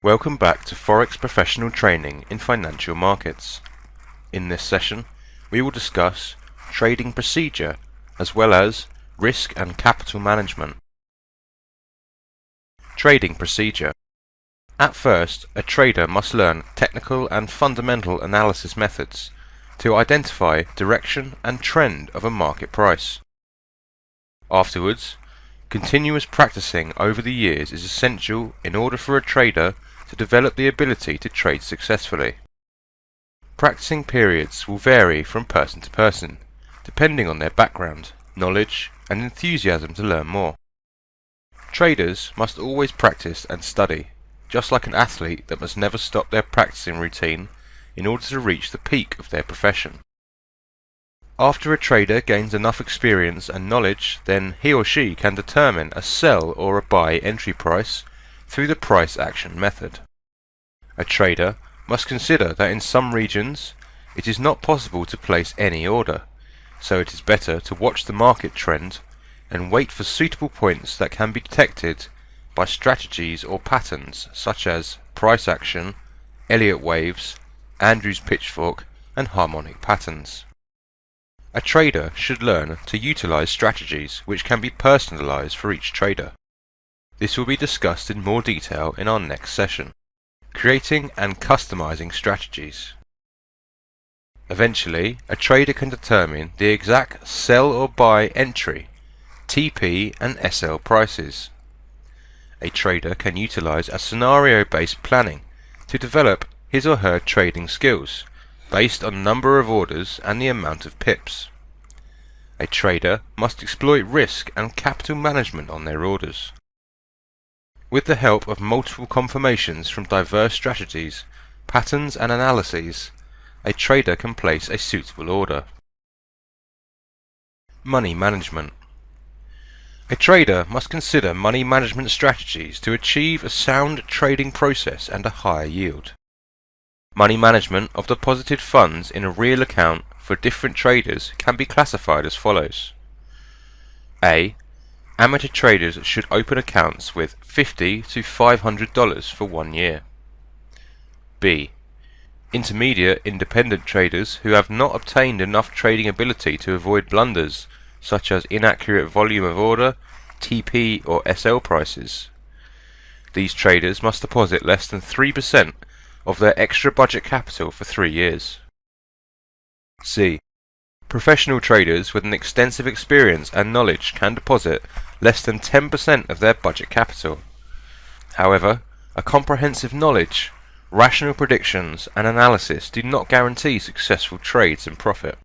Welcome back to Forex Professional Training in Financial Markets. In this session, we will discuss trading procedure as well as risk and capital management. Trading procedure. At first, a trader must learn technical and fundamental analysis methods to identify direction and trend of a market price. Afterwards, continuous practicing over the years is essential in order for a trader to develop the ability to trade successfully. Practicing periods will vary from person to person, depending on their background, knowledge, and enthusiasm to learn more. Traders must always practice and study, just like an athlete that must never stop their practicing routine in order to reach the peak of their profession. After a trader gains enough experience and knowledge, then he or she can determine a sell or a buy entry price through the price action method. A trader must consider that in some regions it is not possible to place any order, so it is better to watch the market trend and wait for suitable points that can be detected by strategies or patterns such as price action, Elliott waves, Andrews pitchfork, and harmonic patterns. A trader should learn to utilize strategies which can be personalized for each trader. This will be discussed in more detail in our next session. Creating and customizing strategies. Eventually, a trader can determine the exact sell or buy entry, TP and SL prices. A trader can utilize a scenario-based planning to develop his or her trading skills based on number of orders and the amount of pips. A trader must exploit risk and capital management on their orders. With the help of multiple confirmations from diverse strategies, patterns and analyses, a trader can place a suitable order. Money management. A trader must consider money management strategies to achieve a sound trading process and a higher yield. Money management of deposited funds in a real account for different traders can be classified as follows. A. Amateur traders should open accounts with $50 to $500 for 1 year. B. Intermediate independent traders who have not obtained enough trading ability to avoid blunders such as inaccurate volume of order, TP or SL prices. These traders must deposit less than 3% of their extra budget capital for 3 years. C. Professional traders with an extensive experience and knowledge can deposit less than 10% of their budget capital. However, a comprehensive knowledge, rational predictions and analysis do not guarantee successful trades and profit.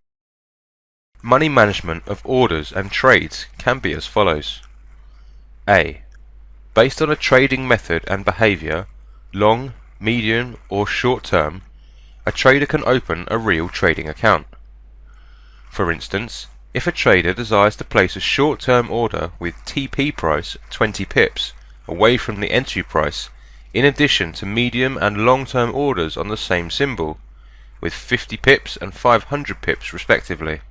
Money management of orders and trades can be as follows. A. Based on a trading method and behavior, long, medium or short term, a trader can open a real trading account. For instance, if a trader desires to place a short-term order with TP price 20 pips away from the entry price, in addition to medium and long-term orders on the same symbol, with 50 pips and 500 pips respectively.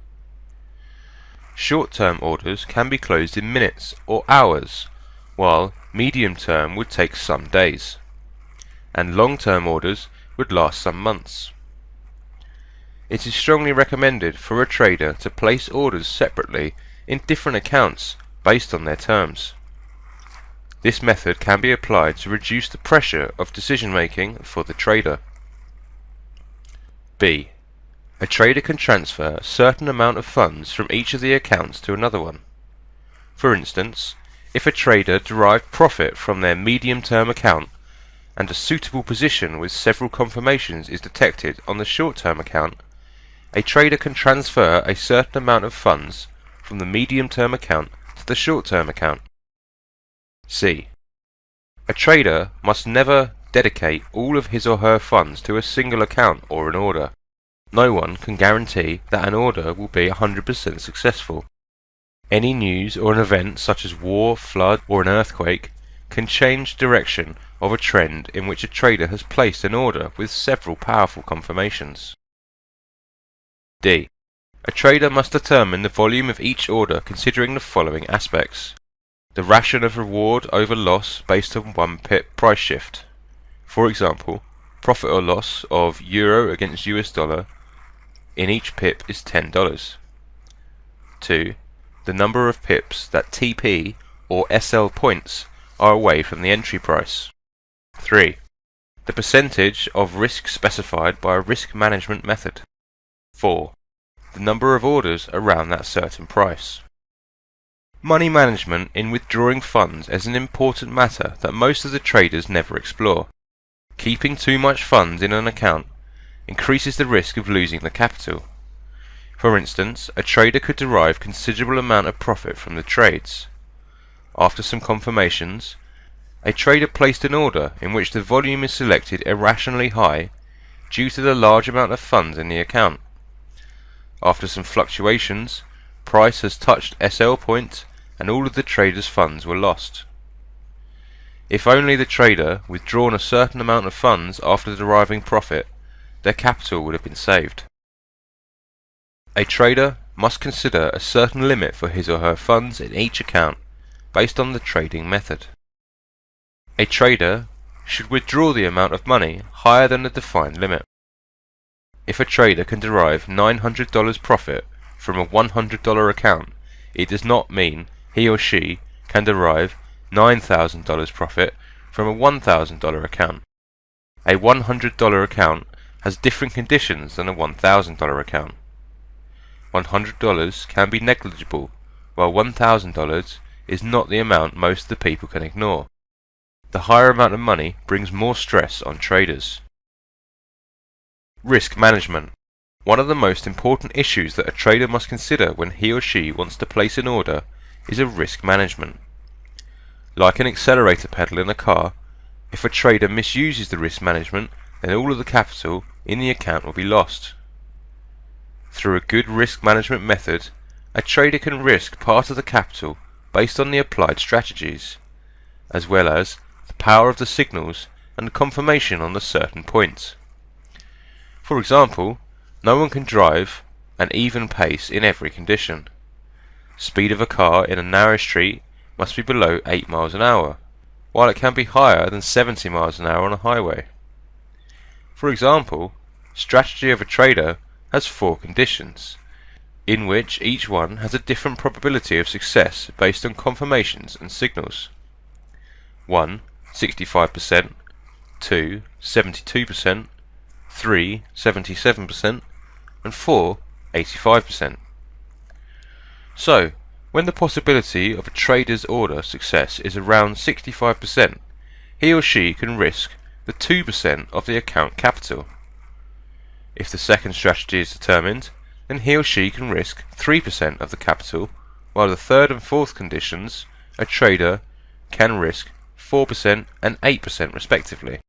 Short-term orders can be closed in minutes or hours, while medium-term would take some days, and long-term orders would last some months. It is strongly recommended for a trader to place orders separately in different accounts based on their terms. This method can be applied to reduce the pressure of decision making for the trader. B. A trader can transfer a certain amount of funds from each of the accounts to another one. For instance, if a trader derived profit from their medium-term account and a suitable position with several confirmations is detected on the short-term account, a trader can transfer a certain amount of funds from the medium-term account to the short-term account. C. A trader must never dedicate all of his or her funds to a single account or an order. No one can guarantee that an order will be 100% successful. Any news or an event such as war, flood, or an earthquake can change direction of a trend in which a trader has placed an order with several powerful confirmations. D. A trader must determine the volume of each order considering the following aspects. The ration of reward over loss based on 1 pip price shift. For example, profit or loss of euro against US dollar in each pip is $10. 2. The number of pips that TP or SL points are away from the entry price. 3. The percentage of risk specified by a risk management method. 4. The number of orders around that certain price. Money management in withdrawing funds is an important matter that most of the traders never explore. Keeping too much funds in an account increases the risk of losing the capital. For instance, a trader could derive considerable amount of profit from the trades. After some confirmations, a trader placed an order in which the volume is selected irrationally high due to the large amount of funds in the account. After some fluctuations, price has touched SL point and all of the trader's funds were lost. If only the trader withdrawn a certain amount of funds after deriving profit, their capital would have been saved. A trader must consider a certain limit for his or her funds in each account based on the trading method. A trader should withdraw the amount of money higher than the defined limit. If a trader can derive $900 profit from a $100 account, it does not mean he or she can derive $9,000 profit from a $1,000 account. A $100 account has different conditions than a $1,000 account. $100 can be negligible, while $1,000 is not the amount most of the people can ignore. The higher amount of money brings more stress on traders. Risk management. One of the most important issues that a trader must consider when he or she wants to place an order is a risk management. Like an accelerator pedal in a car, if a trader misuses the risk management, then all of the capital in the account will be lost. Through a good risk management method, a trader can risk part of the capital based on the applied strategies, as well as the power of the signals and confirmation on the certain points. For example, no one can drive an even pace in every condition. Speed of a car in a narrow street must be below 8 miles an hour, while it can be higher than 70 miles an hour on a highway. For example, strategy of a trader has 4 conditions, in which each one has a different probability of success based on confirmations and signals. 1. 65%, 2. 72%, 3. 77%, and 4. 85%. So, when the possibility of a trader's order success is around 65%, he or she can risk the 2% of the account capital. If the second strategy is determined, then he or she can risk 3% of the capital, while the third and fourth conditions, a trader can risk 4% and 8% respectively.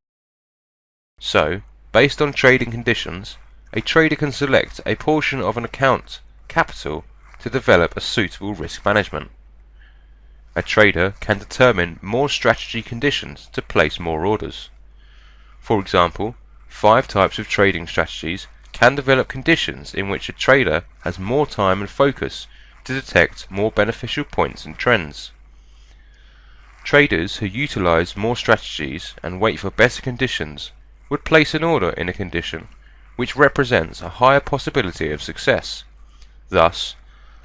So, based on trading conditions, a trader can select a portion of an account capital to develop a suitable risk management. A trader can determine more strategy conditions to place more orders. For example, 5 types of trading strategies can develop conditions in which a trader has more time and focus to detect more beneficial points and trends. Traders who utilize more strategies and wait for better conditions would place an order in a condition which represents a higher possibility of success. Thus,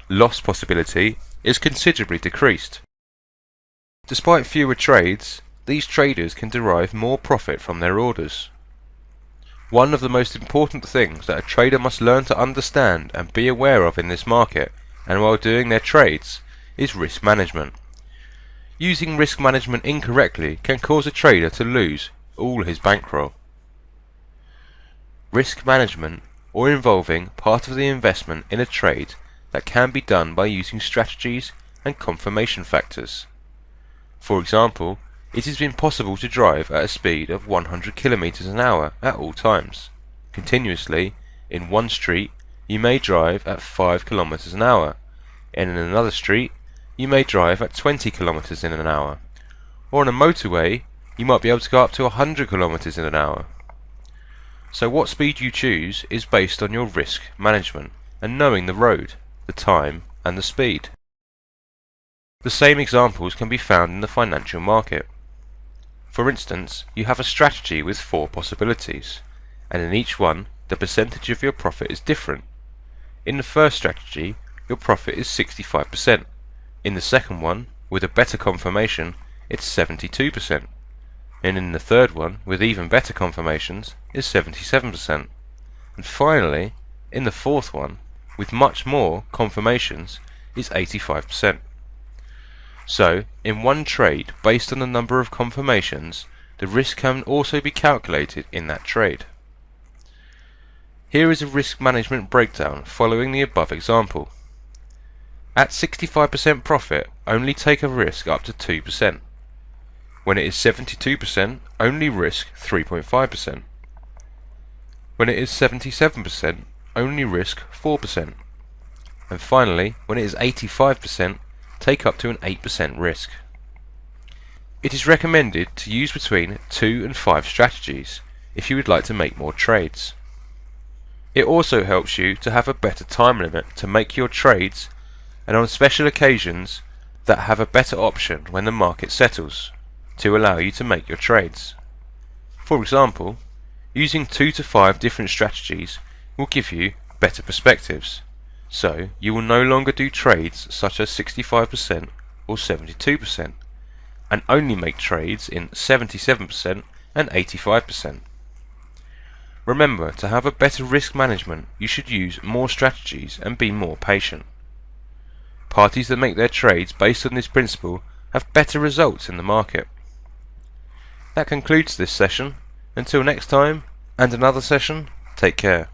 loss possibility is considerably decreased. Despite fewer trades, these traders can derive more profit from their orders. One of the most important things that a trader must learn to understand and be aware of in this market, and while doing their trades, is risk management. Using risk management incorrectly can cause a trader to lose all his bankroll. Risk management, or involving part of the investment in a trade, that can be done by using strategies and confirmation factors. For example, it has been possible to drive at a speed of 100 km an hour at all times. Continuously, in one street, you may drive at 5 km an hour, and in another street, you may drive at 20 km in an hour. Or on a motorway, you might be able to go up to 100 km in an hour. So what speed you choose is based on your risk management and knowing the road, the time, and the speed. The same examples can be found in the financial market. For instance, you have a strategy with 4 possibilities, and in each one the percentage of your profit is different. In the first strategy, your profit is 65%. In the second one, with a better confirmation, it's 72%. And in the third one, with even better confirmations, is 77%. And finally, in the fourth one, with much more confirmations, is 85%. So, in one trade, based on the number of confirmations, the risk can also be calculated in that trade. Here is a risk management breakdown following the above example. At 65% profit, only take a risk up to 2%. When it is 72%, only risk 3.5%. When it is 77%, only risk 4%. And finally, when it is 85%, take up to an 8% risk. It is recommended to use between 2 and 5 strategies if you would like to make more trades. It also helps you to have a better time limit to make your trades, and on special occasions that have a better option when the market settles to allow you to make your trades. For example, using 2 to 5 different strategies will give you better perspectives, so you will no longer do trades such as 65% or 72%, and only make trades in 77% and 85%. Remember, to have a better risk management, you should use more strategies and be more patient. Parties that make their trades based on this principle have better results in the market. That concludes this session. Until next time, and another session, take care.